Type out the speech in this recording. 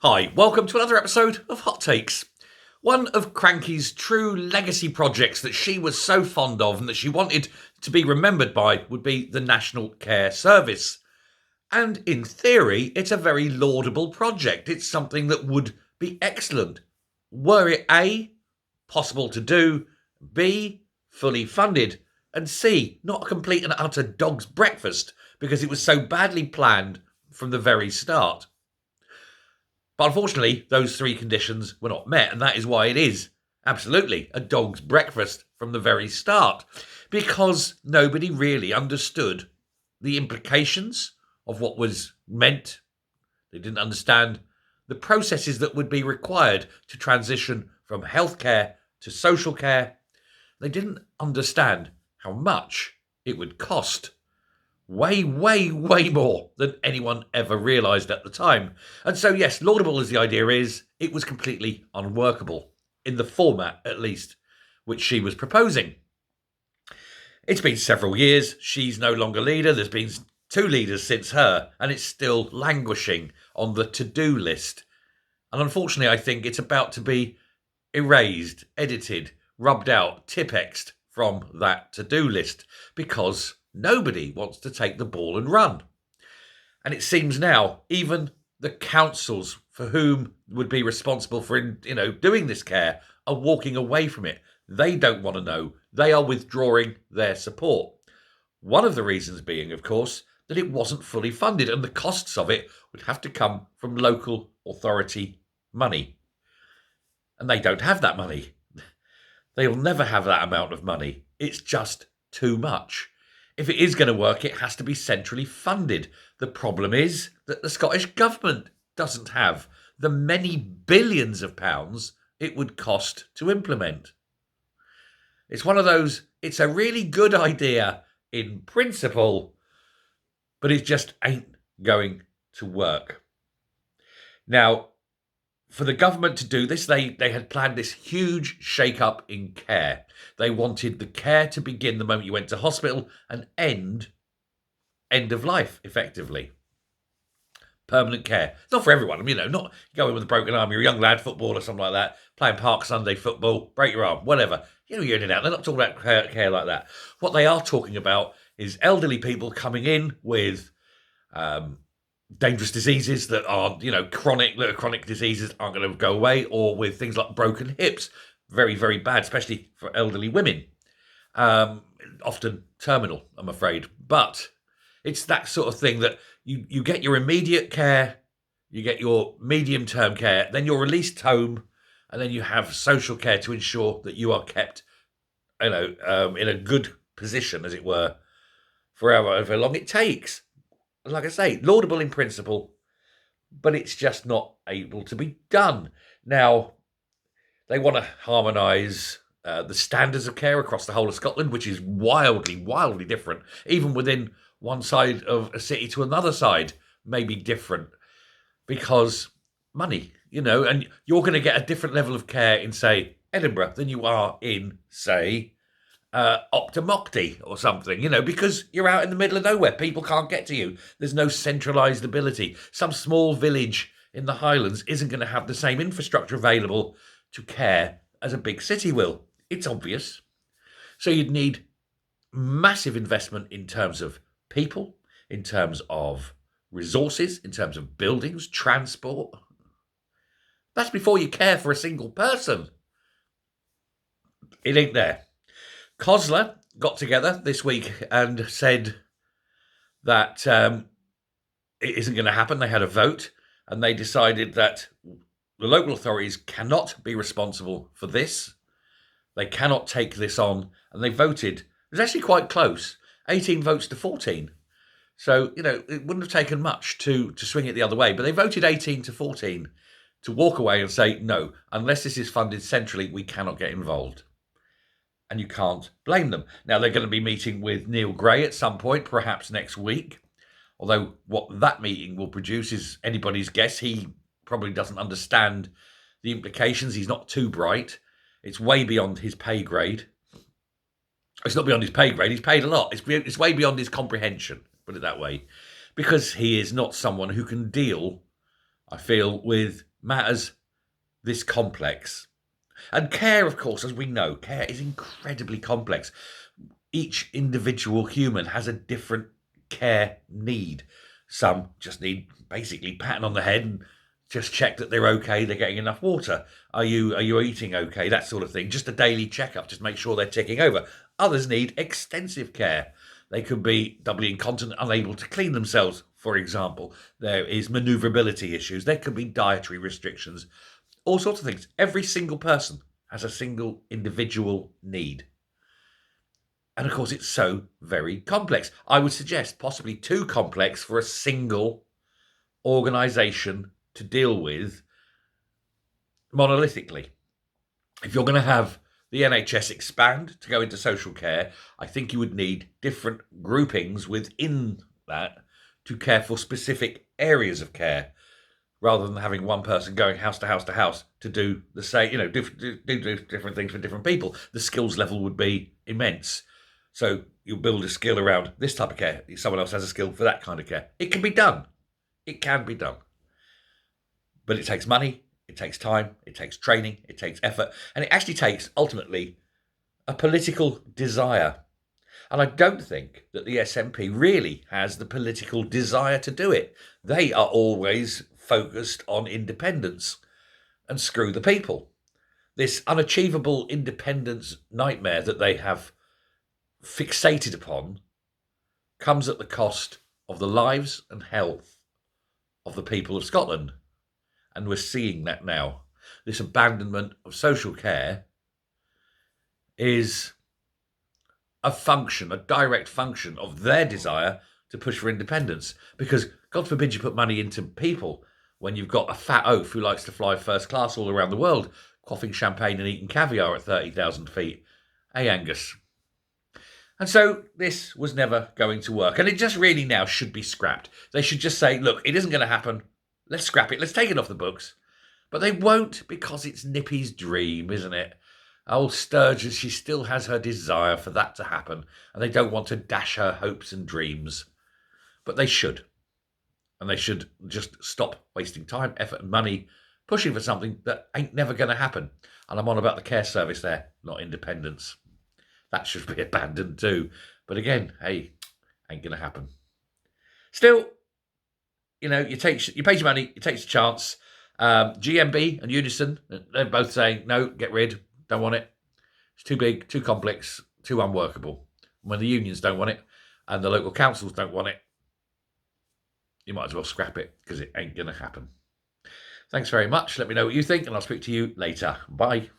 Hi, welcome to another episode of Hot Takes. One of Krankie's true legacy projects that she was so fond of and that she wanted to be remembered by would be the National Care Service. And in theory, it's a very laudable project. It's something that would be excellent. Were it A, possible to do, B, fully funded, and C, not a complete and utter dog's breakfast because it was so badly planned from the very start. But unfortunately, those three conditions were not met, and that is why it is absolutely a dog's breakfast from the very start, because nobody really understood the implications of what was meant. They didn't understand the processes that would be required to transition from healthcare to social care. They didn't understand how much it would cost. Way more than anyone ever realised at the time. And so, yes, laudable as the idea is, it was completely unworkable, in the format, at least, which she was proposing. It's been several years. She's no longer leader. There's been two leaders since her, and it's still languishing on the to-do list. And unfortunately, I think it's about to be erased, edited, rubbed out, Tipp-Ex'd from that to-do list, because nobody wants to take the ball and run. And it seems now even the councils for whom would be responsible for, doing this care are walking away from it. They don't want to know. They are withdrawing their support. One of the reasons being, of course, that it wasn't fully funded and the costs of it would have to come from local authority money. And they don't have that money. They'll never have that amount of money. It's just too much. If it is going to work, it has to be centrally funded. The problem is that the Scottish Government doesn't have the many billions of pounds it would cost to implement. It's one of those, it's a really good idea in principle, but it just ain't going to work. Now, for the government to do this, they had planned this huge shake-up in care. They wanted the care to begin the moment you went to hospital and end of life, effectively. Permanent care. It's not for everyone. Not going with a broken arm. You're a young lad, football or something like that, playing Park Sunday football, break your arm, whatever. You're in and out. They're not talking about care like that. What they are talking about is elderly people coming in with dangerous diseases that are, chronic diseases aren't going to go away, or with things like broken hips, very, very bad, especially for elderly women. Often terminal, I'm afraid. But it's that sort of thing that you get your immediate care, you get your medium-term care, then you're released home, and then you have social care to ensure that you are kept, in a good position, as it were, for however long it takes. Like I say, laudable in principle, but it's just not able to be done. Now, they want to harmonise the standards of care across the whole of Scotland, which is wildly different. Even within one side of a city to another side may be different because money, and you're going to get a different level of care in, say, Edinburgh than you are in, say, Optimocti or something, because you're out in the middle of nowhere. People can't get to you. There's no centralised ability. Some small village in the Highlands isn't going to have the same infrastructure available to care as a big city will. It's obvious. So you'd need massive investment in terms of people, in terms of resources, in terms of buildings, transport. That's before you care for a single person. It ain't there. COSLA got together this week and said that it isn't going to happen. They had a vote and they decided that the local authorities cannot be responsible for this. They cannot take this on. And they voted. It was actually quite close, 18 votes to 14. So, it wouldn't have taken much to swing it the other way. But they voted 18 to 14 to walk away and say, no, unless this is funded centrally, we cannot get involved. And you can't blame them. Now, they're going to be meeting with Neil Gray at some point, perhaps next week. Although what that meeting will produce is anybody's guess. He probably doesn't understand the implications. He's not too bright. It's way beyond his pay grade. It's not beyond his pay grade. He's paid a lot. It's way beyond his comprehension, put it that way. Because he is not someone who can deal, I feel, with matters this complex. And care, of course, as we know, care is incredibly complex. Each individual human has a different care need. Some just need basically patting on the head and just check that they're okay, they're getting enough water. Are you eating okay? That sort of thing. Just a daily checkup, just make sure they're ticking over. Others need extensive care. They could be doubly incontinent, unable to clean themselves, for example. There is maneuverability issues. There could be dietary restrictions, all sorts of things. Every single person has a single individual need. And of course, it's so very complex. I would suggest possibly too complex for a single organisation to deal with monolithically. If you're going to have the NHS expand to go into social care, I think you would need different groupings within that to care for specific areas of care, rather than having one person going house to house to house to do the same, do different things for different people. The skills level would be immense. So you build a skill around this type of care. Someone else has a skill for that kind of care. It can be done. It can be done. But it takes money, it takes time, it takes training, it takes effort, and it actually takes, ultimately, a political desire. And I don't think that the SNP really has the political desire to do it. They are always focused on independence and screw the people. This unachievable independence nightmare that they have fixated upon comes at the cost of the lives and health of the people of Scotland. And we're seeing that now. This abandonment of social care is a function, a direct function of their desire to push for independence. Because God forbid you put money into people when you've got a fat oaf who likes to fly first class all around the world, quaffing champagne and eating caviar at 30,000 feet. Hey, Angus. And so this was never going to work. And it just really now should be scrapped. They should just say, look, it isn't going to happen. Let's scrap it. Let's take it off the books. But they won't, because it's Nippy's dream, isn't it? Old Sturgeon, she still has her desire for that to happen. And they don't want to dash her hopes and dreams. But they should. And they should just stop wasting time, effort and money pushing for something that ain't never going to happen. And I'm on about the care service there, not independence. That should be abandoned too. But again, hey, ain't going to happen. Still, you pay your money, you take your chance. GMB and Unison, they're both saying, no, get rid, don't want it. It's too big, too complex, too unworkable. When the unions don't want it and the local councils don't want it, you might as well scrap it, because it ain't going to happen. Thanks very much. Let me know what you think, and I'll speak to you later. Bye.